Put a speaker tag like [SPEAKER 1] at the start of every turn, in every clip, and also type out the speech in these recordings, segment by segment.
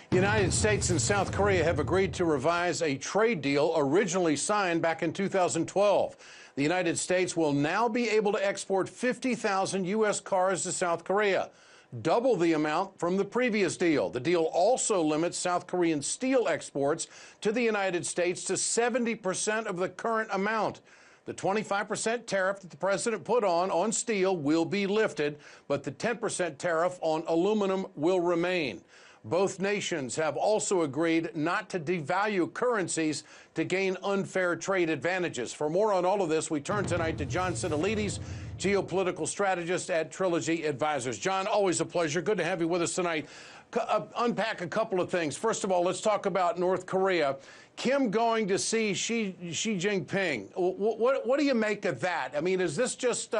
[SPEAKER 1] The United States and South Korea have agreed to revise a trade deal originally signed back in 2012. The United States will now be able to export 50,000 U.S. cars to South Korea, double the amount from the previous deal. The deal also limits South Korean steel exports to the United States to 70% of the current amount. The 25% tariff that the president put on steel will be lifted, but the 10% tariff on aluminum will remain. Both nations have also agreed not to devalue currencies to gain unfair trade advantages. For more on all of this, we turn tonight to John Sitilides, geopolitical strategist at Trilogy Advisors. John, always a pleasure. Good to have you with us tonight. Unpack a couple of things. First of all, let's talk about North Korea. Kim going to see Xi Jinping. What do you make of that? I mean, is this just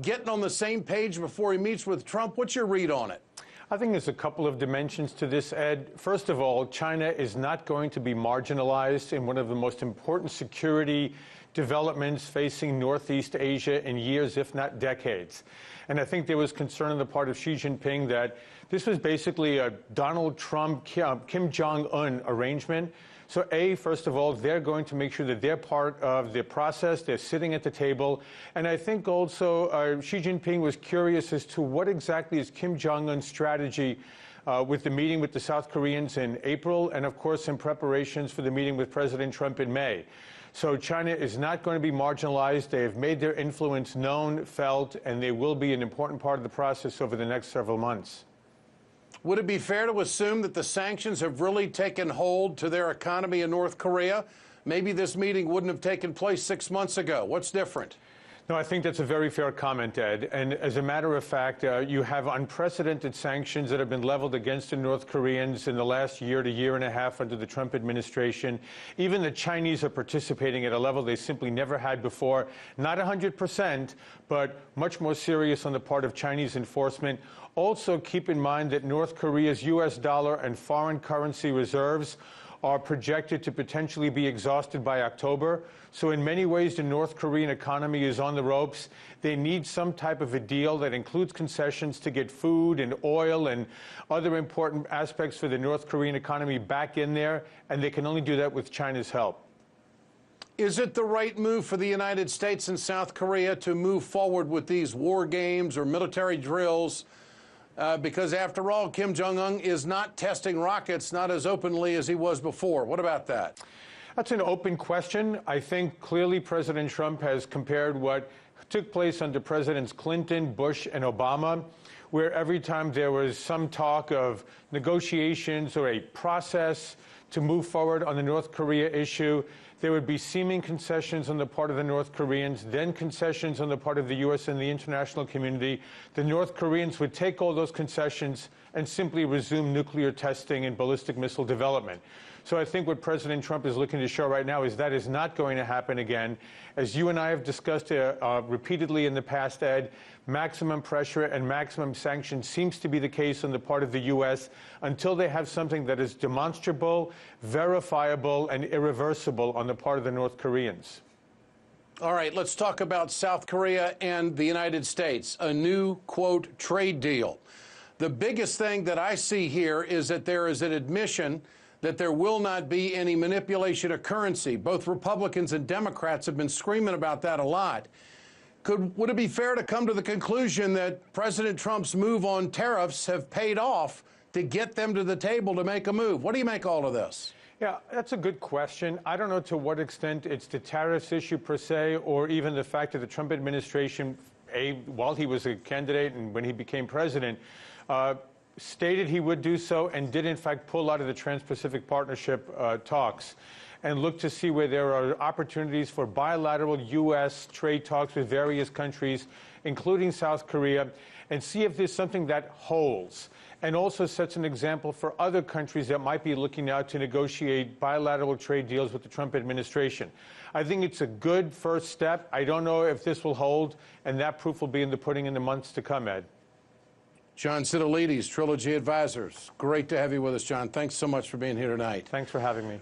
[SPEAKER 1] getting on the same page before he meets with Trump? What's your read on it?
[SPEAKER 2] I think there's a couple of dimensions to this, Ed. First of all, China is not going to be marginalized in one of the most important security developments facing Northeast Asia in years, if not decades. And I think there was concern on the part of Xi Jinping that this was basically a Donald Trump, Kim Jong-un arrangement. So, first of all, they're going to make sure that they're part of the process. They're sitting at the table. And I think also Xi Jinping was curious as to what exactly is Kim Jong-un's strategy with the meeting with the South Koreans in April and, of course, in preparations for the meeting with President Trump in May. So China is not going to be marginalized. They have made their influence known, felt, and they will be an important part of the process over the next several months.
[SPEAKER 1] Would it be fair to assume that the sanctions have really taken hold to their economy in North Korea? Maybe this meeting wouldn't have taken place 6 months ago. What's different?
[SPEAKER 2] No, I think that's a very fair comment, Ed. And as a matter of fact, you have unprecedented sanctions that have been leveled against the North Koreans in the last year to year and a half under the Trump administration. Even the Chinese are participating at a level they simply never had before. Not 100%, but much more serious on the part of Chinese enforcement. Also, keep in mind that North Korea's U.S. dollar and foreign currency reserves are projected to potentially be exhausted by October. So in many ways, the North Korean economy is on the ropes. They need some type of a deal that includes concessions to get food and oil and other important aspects for the North Korean economy back in there, and they can only do that with China's help.
[SPEAKER 1] Is it the right move for the United States and South Korea to move forward with these war games or military drills? Because after all, Kim Jong-un is not testing rockets, not as openly as he was before. What about that?
[SPEAKER 2] That's an open question. I think clearly President Trump has compared what took place under Presidents Clinton, Bush, and Obama, where every time there was some talk of negotiations or a process to move forward on the North Korea issue, there would be seeming concessions on the part of the North Koreans, then concessions on the part of the U.S. and the international community. The North Koreans would take all those concessions and simply resume nuclear testing and ballistic missile development. So I think what President Trump is looking to show right now is that is not going to happen again. As you and I have discussed repeatedly in the past, Ed, maximum pressure and maximum sanctions seems to be the case on the part of the U.S. until they have something that is demonstrable, verifiable, and irreversible on the part of the North Koreans.
[SPEAKER 1] All right, let's talk about South Korea and the United States, a new, quote, trade deal. The biggest thing that I see here is that there is an admission that there will not be any manipulation of currency. Both Republicans and Democrats have been screaming about that a lot. Would it be fair to come to the conclusion that President Trump's move on tariffs have paid off to get them to the table to make a move? What do you make of all of this?
[SPEAKER 2] Yeah, that's a good question. I don't know to what extent it's the tariffs issue per se, or even the fact that the Trump administration, while he was a candidate and when he became president, stated he would do so and did, in fact, pull out of the Trans-Pacific Partnership talks and look to see where there are opportunities for bilateral U.S. trade talks with various countries, including South Korea, and see if there's something that holds, and also sets an example for other countries that might be looking now to negotiate bilateral trade deals with the Trump administration. I think it's a good first step. I don't know if this will hold, and that proof will be in the pudding in the months to come, Ed.
[SPEAKER 1] John Sitilides, Trilogy Advisors. Great to have you with us, John. Thanks so much for being here tonight.
[SPEAKER 2] Thanks for having me.